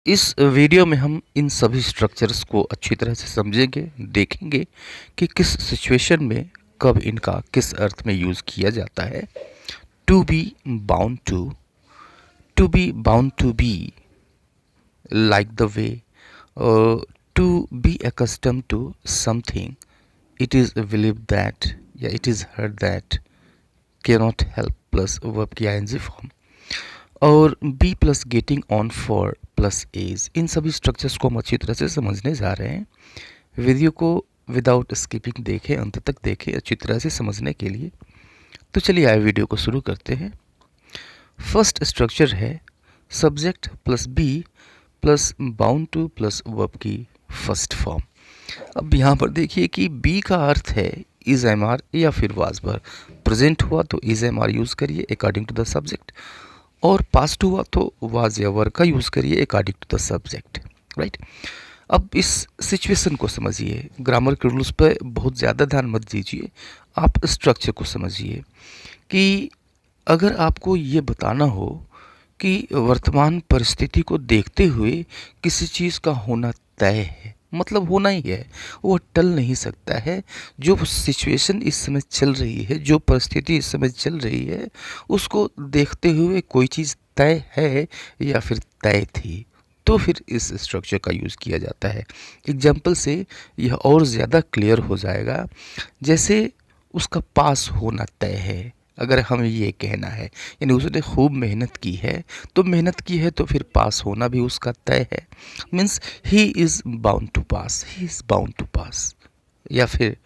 इस वीडियो में हम इन सभी स्ट्रक्चर्स को अच्छी तरह से समझेंगे, देखेंगे कि किस सिचुएशन में कब इनका किस अर्थ में यूज़ किया जाता है। To be bound to be bound to be like the way to be accustomed to something, it is believed that या it is heard that cannot help plus verb की आईएनजी फॉर्म और be plus getting on for plus age, इन सभी structures को हम अच्छी तरह से समझने जा रहे हैं। वीडियो को विदाउट स्किपिंग देखें, अंत तक देखें अच्छी तरह से समझने के लिए। तो चलिए आए वीडियो को शुरू करते हैं। फर्स्ट स्ट्रक्चर है subject plus be plus bound to plus verb की फर्स्ट फॉर्म। अब यहाँ पर देखिए कि बी का अर्थ है इज एम आर या फिर वाज वर। प्रेजेंट हुआ तो इज एम आर यूज़ करिए अकॉर्डिंग टू द सब्जेक्ट, और पास्ट हुआ तो वाज या वर का यूज़ करिए according to the subject, right. अब इस सिचुएशन को समझिए, ग्रामर के रूल्स पे बहुत ज़्यादा ध्यान मत दीजिए, आप स्ट्रक्चर को समझिए कि अगर आपको ये बताना हो कि वर्तमान परिस्थिति को देखते हुए किसी चीज़ का होना तय है, मतलब होना ही है, वो टल नहीं सकता है। जो सिचुएशन इस समय चल रही है, जो परिस्थिति इस समय चल रही है, उसको देखते हुए कोई चीज़ तय है या फिर तय थी, तो फिर इस स्ट्रक्चर का यूज़ किया जाता है। एग्जाम्पल से यह और ज़्यादा क्लियर हो जाएगा। जैसे उसका पास होना तय है, अगर हमें ये कहना है यानी उसने खूब मेहनत की है, तो मेहनत की है तो फिर पास होना भी उसका तय है। Means he is bound to pass, he is bound to pass. या फिर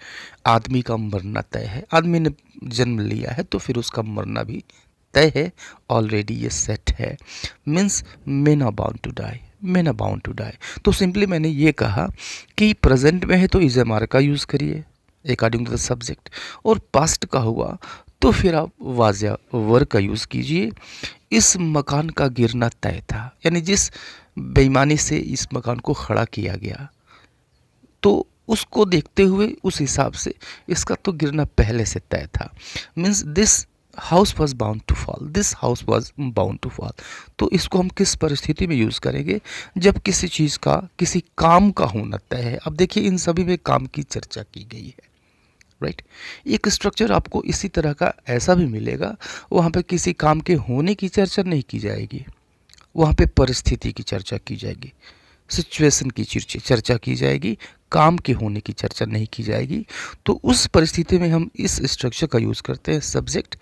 आदमी का मरना तय है, आदमी ने जन्म लिया है तो फिर उसका मरना भी तय है, ऑलरेडी ये सेट है। Means men are bound to die, men are bound to die. तो सिंपली मैंने ये कहा कि प्रेजेंट में है तो इज एम आर का यूज़ करिए अकॉर्डिंग टू द सब्जेक्ट, और पास्ट का हुआ तो फिर आप वाज या वर का यूज़ कीजिए। इस मकान का गिरना तय था, यानी जिस बेईमानी से इस मकान को खड़ा किया गया, तो उसको देखते हुए उस हिसाब से इसका तो गिरना पहले से तय था। Means this house was bound to fall, this house was bound to fall. तो इसको हम किस परिस्थिति में यूज़ करेंगे? जब किसी चीज़ का, किसी काम का होना तय है। अब देखिए इन सभी में काम की चर्चा की गई है, राइट। एक स्ट्रक्चर आपको इसी तरह का ऐसा भी मिलेगा, वहाँ पे किसी काम के होने की चर्चा नहीं की जाएगी, वहाँ पे परिस्थिति की चर्चा की जाएगी, सिचुएशन की चर्चा की जाएगी, काम के होने की चर्चा नहीं की जाएगी। तो उस परिस्थिति में हम इस स्ट्रक्चर का यूज़ करते हैं subject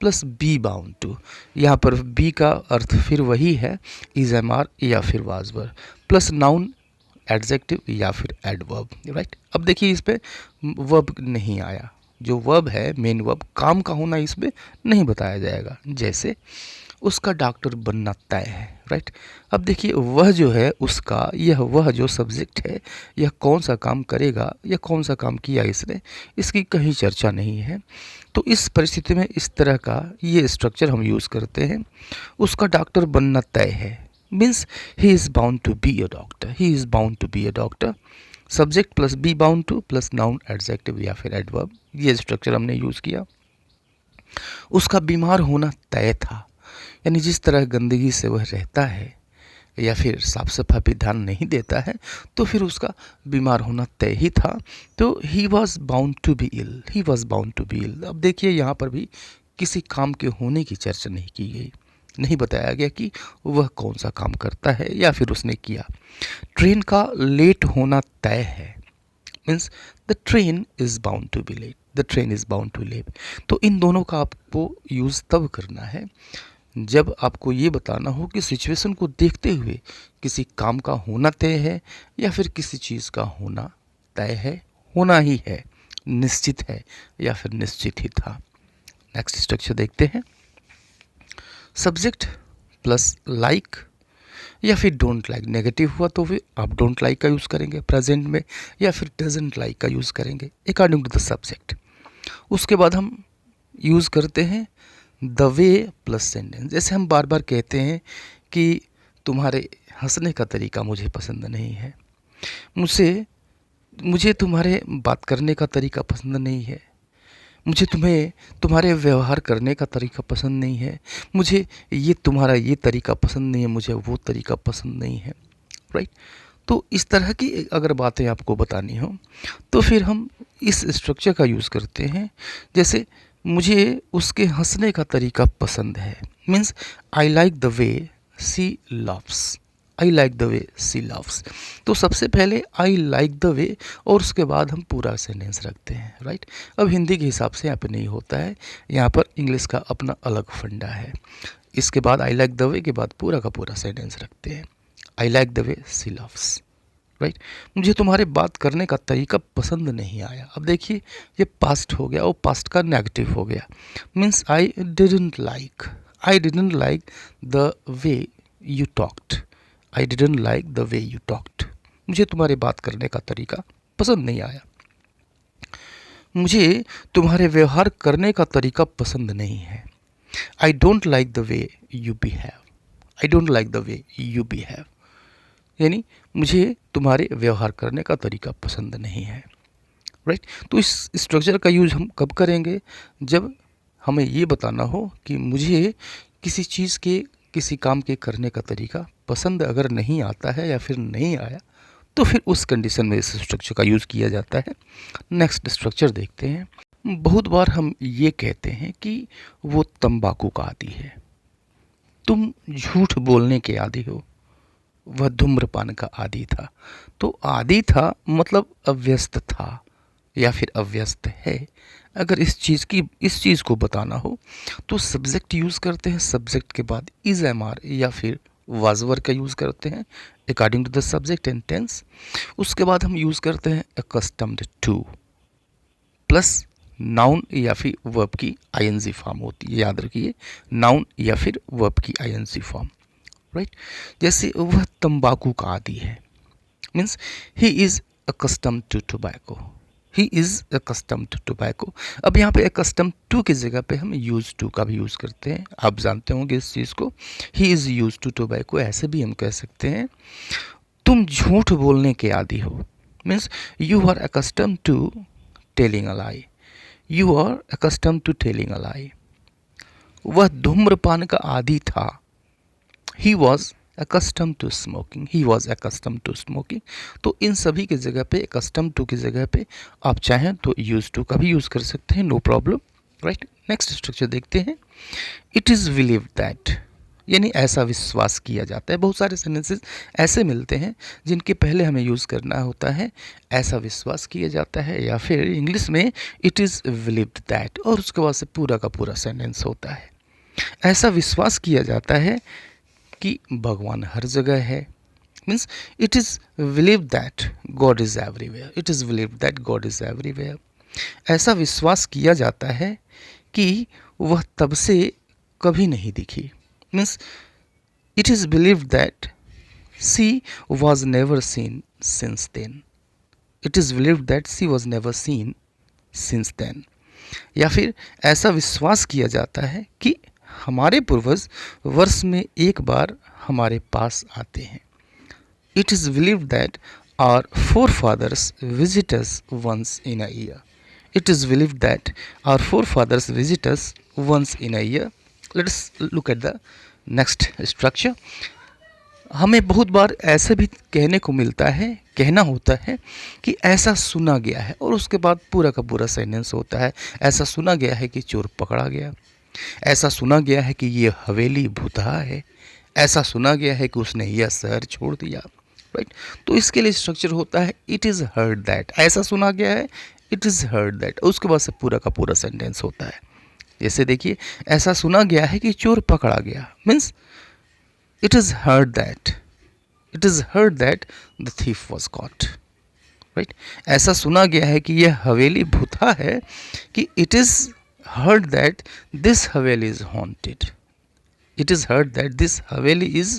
plus be bound to. यहाँ पर बी का अर्थ फिर वही है इज एम आर या फिर was were, plus noun adjective या फिर एडवर्ब, राइट। अब देखिए इस पे वर्ब नहीं आया, जो वर्ब है मेन वर्ब, काम का होना इसमें नहीं बताया जाएगा। जैसे उसका डॉक्टर बनना तय है, राइट। अब देखिए वह जो है उसका, यह वह जो सब्जेक्ट है, यह कौन सा काम करेगा या कौन सा काम किया इसने, इसकी कहीं चर्चा नहीं है। तो इस परिस्थिति में इस तरह का ये स्ट्रक्चर हम यूज़ करते हैं। उसका डॉक्टर बनना तय है, means he is bound to be a doctor, he is bound to be a doctor. Subject plus be bound to plus noun adjective या फिर एडवर्ब, ये स्ट्रक्चर हमने यूज़ किया। उसका बीमार होना तय था, यानी जिस तरह गंदगी से वह रहता है या फिर साफ सफाई पे ध्यान नहीं देता है, तो फिर उसका बीमार होना तय ही था। तो he was bound to be ill, he was bound to be ill. अब देखिए यहाँ पर भी किसी काम के होने की चर्चा नहीं की गई, नहीं बताया गया कि वह कौन सा काम करता है या फिर उसने किया। ट्रेन का लेट होना तय है, means the train is bound to be late, the train is bound to late. तो इन दोनों का आपको यूज़ तब करना है जब आपको ये बताना हो कि सिचुएशन को देखते हुए किसी काम का होना तय है या फिर किसी चीज़ का होना तय है, होना ही है, निश्चित है या फिर निश्चित ही था। नेक्स्ट स्ट्रक्चर देखते हैं। सब्जेक्ट प्लस लाइक या फिर डोंट लाइक, नेगेटिव हुआ तो फिर आप डोंट लाइक का यूज़ करेंगे प्रेजेंट में, या फिर डजंट लाइक का यूज़ करेंगे अकॉर्डिंग टू द सब्जेक्ट। उसके बाद हम यूज़ करते हैं द वे प्लस सेंटेंस। जैसे हम बार बार कहते हैं कि तुम्हारे हंसने का तरीका मुझे पसंद नहीं है, मुझे मुझे तुम्हारे बात करने का तरीका पसंद नहीं है, मुझे तुम्हारे व्यवहार करने का तरीका पसंद नहीं है, मुझे ये तुम्हारा ये तरीका पसंद नहीं है, मुझे वो तरीका पसंद नहीं है। राइट। तो इस तरह की अगर बातें आपको बतानी हो तो फिर हम इस स्ट्रक्चर का यूज़ करते हैं। जैसे मुझे उसके हंसने का तरीका पसंद है, means I like the way she loves, I like the way she loves. तो सबसे पहले आई लाइक द वे और उसके बाद हम पूरा सेंटेंस रखते हैं, राइट। अब हिंदी के हिसाब से यहाँ पे नहीं होता है, यहाँ पर इंग्लिश का अपना अलग फंडा है। इसके बाद आई लाइक द वे के बाद पूरा का पूरा सेंटेंस रखते हैं, I like the way she loves, right. मुझे तुम्हारे बात करने का तरीका पसंद नहीं आया। अब देखिए ये पास्ट हो गया और पास्ट का नेगेटिव हो गया, means I didn't like the way you talked, I didn't like the way you talked. मुझे तुम्हारे बात करने का तरीका पसंद नहीं आया। मुझे तुम्हारे व्यवहार करने का तरीका पसंद नहीं है, I don't like the way you behave, I don't like the way you behave. यानी मुझे तुम्हारे व्यवहार करने का तरीका पसंद नहीं है, राइट। तो इस स्ट्रक्चर का यूज हम कब करेंगे, जब हमें ये बताना हो कि मुझे किसी चीज़ के, किसी काम के करने का तरीका पसंद अगर नहीं आता है या फिर नहीं आया, तो फिर उस कंडीशन में इस स्ट्रक्चर का यूज़ किया जाता है। नेक्स्ट स्ट्रक्चर देखते हैं। बहुत बार हम ये कहते हैं कि वो तंबाकू का आदी है, तुम झूठ बोलने के आदी हो, वह धूम्रपान का आदी था। तो आदी था मतलब अव्यस्त था या फिर अव्यस्त है। अगर इस चीज़ को बताना हो तो सब्जेक्ट यूज़ करते हैं, सब्जेक्ट के बाद इज एम आर या फिर वाज वर्ब का यूज़ करते हैं according to the subject and tense. उसके बाद हम यूज़ करते हैं अकस्टम्ड टू प्लस नाउन या फिर वर्ब की आईएनजी फॉर्म होती है, याद रखिए, नाउन या फिर वर्ब की आईएनजी फॉर्म, राइट। जैसे वह तंबाकू का आदी है, means he is accustomed to tobacco, he is accustomed to tobacco. अब यहाँ पे अकस्टम्ड टू की जगह पे हम यूज टू का भी यूज़ करते हैं, आप जानते होंगे इस चीज़ को। He is use to tobacco ऐसे भी हम कह सकते हैं। तुम झूठ बोलने के आदी हो, means you are accustomed to telling a lie, you are accustomed to telling a lie. वह धूम्रपान का आदी था, he was accustomed to smoking, he was accustomed to smoking। तो इन सभी की जगह पे accustomed to की जगह पे आप चाहें तो used to का भी यूज़ कर सकते हैं, no problem, right. Next structure देखते हैं। इट इज़ बिलीव्ड दैट, यानी ऐसा विश्वास किया जाता है। बहुत सारे सेंटेंसेस ऐसे मिलते हैं जिनके पहले हमें यूज़ करना होता है ऐसा विश्वास किया जाता है, या फिर इंग्लिश में इट इज़ बिलीव्ड दैट और उसके बाद से पूरा का पूरा सेंटेंस होता है। ऐसा विश्वास किया जाता है कि भगवान हर जगह है, means it is believe that God is everywhere, it is believe that God is everywhere. ऐसा विश्वास किया जाता है कि वह तब से कभी नहीं दिखी, means it is believe that she was never seen since then, it is believe that she was never seen since then. या फिर ऐसा विश्वास किया जाता है कि हमारे पूर्वज वर्ष में एक बार हमारे पास आते हैं। It is believe that our forefathers visit us once in a year, it is believe that our forefathers visit us once in a year. Let's look at the next structure. हमें बहुत बार ऐसे भी कहने को मिलता है, कहना होता है कि ऐसा सुना गया है और उसके बाद पूरा का पूरा सेंटेंस होता है। ऐसा सुना गया है कि चोर पकड़ा गया, ऐसा सुना गया है कि ये हवेली भूतहा है, ऐसा सुना गया है कि उसने यह शहर छोड़ दिया, राइट। तो इसके लिए स्ट्रक्चर होता है इट इज़ हर्ड दैट, ऐसा सुना गया है, इट इज़ हर्ड दैट, उसके बाद से पूरा का पूरा सेंटेंस होता है। जैसे देखिए, ऐसा सुना गया है कि चोर पकड़ा गया, means it is heard that, it is heard that the thief was caught, right. ऐसा सुना गया है कि यह हवेली भूतहा है, कि it is heard that this haveli is haunted, it is heard that this haveli is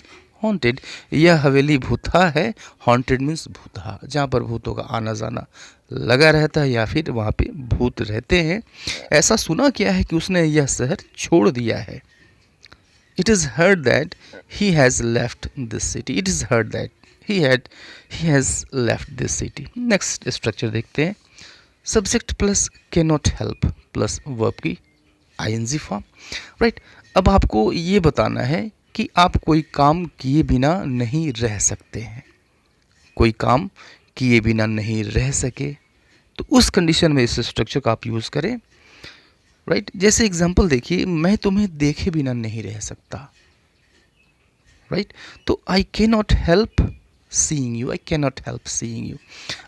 haunted। यह हवेली भूतहा है, haunted means भूतहा, जहाँ पर भूतों का आना जाना लगा रहता है या फिर वहाँ पे भूत रहते हैं। ऐसा सुना क्या है कि उसने यह शहर छोड़ दिया है। It is heard that he has left this city, it is heard that he has left this city। Next structure देखते हैं। Subject plus can not help plus verb की आईएनजी फॉर्म, राइट। अब आपको ये बताना है कि आप कोई काम किए बिना नहीं रह सकते हैं, कोई काम किए बिना नहीं रह सके, तो उस कंडीशन में इस स्ट्रक्चर का आप यूज़ करें, राइट। जैसे एग्जांपल देखिए, मैं तुम्हें देखे बिना नहीं रह सकता, राइट। तो आई can not help seeing you, I can not help seeing you.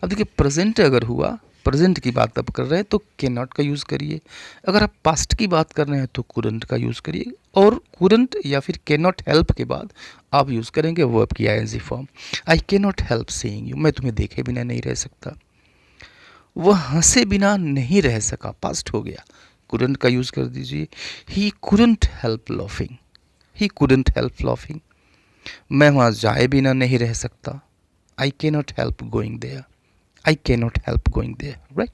अब देखिए प्रेजेंट अगर हुआ, प्रेजेंट की बात आप कर रहे हैं तो कैन नॉट का यूज़ करिए। अगर आप पास्ट की बात कर रहे हैं तो कुडंट का यूज़ करिए, और कुडंट या फिर कैन नॉट हेल्प के बाद आप यूज़ करेंगे वर्ब की ING form. I can not help seeing you, मैं तुम्हें देखे बिना नहीं रह सकता। वह हंसे बिना नहीं रह सका, पास्ट हो गया, कुडंट का यूज़ कर दीजिए। He couldn't help laughing, he couldn't help laughing. मैं वहाँ जाए बिना नहीं रह सकता, I can not help going there, I cannot help going there, right?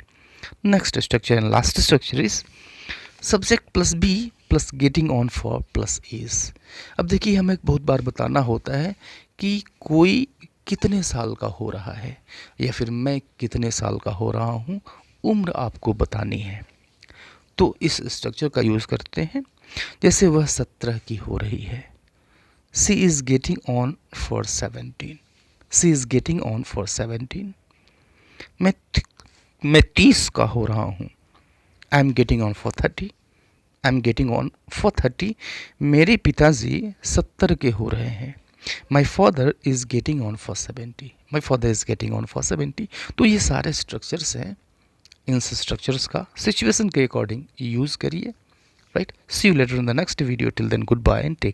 Next structure and last structure is subject plus be plus getting on for plus is. अब देखिए हमें बहुत बार बताना होता है कि कोई कितने साल का हो रहा है, या फिर मैं कितने साल का हो रहा हूँ, उम्र आपको बतानी है। तो इस स्ट्रक्चर का यूज़ करते हैं। जैसे वह 17 की हो रही है, she is getting on for 17, she is getting on for 17। मैं 30 का हो रहा हूँ, I am getting on for 30, I am getting on for 30। मेरे पिताजी 70 के हो रहे हैं, my father is getting on for 70, my father is getting on for 70। तो ये सारे स्ट्रक्चर्स हैं, इन स्ट्रक्चर्स का सिचुएशन के अकॉर्डिंग यूज़ करिए, right. C you later in the next video, till then goodbye and take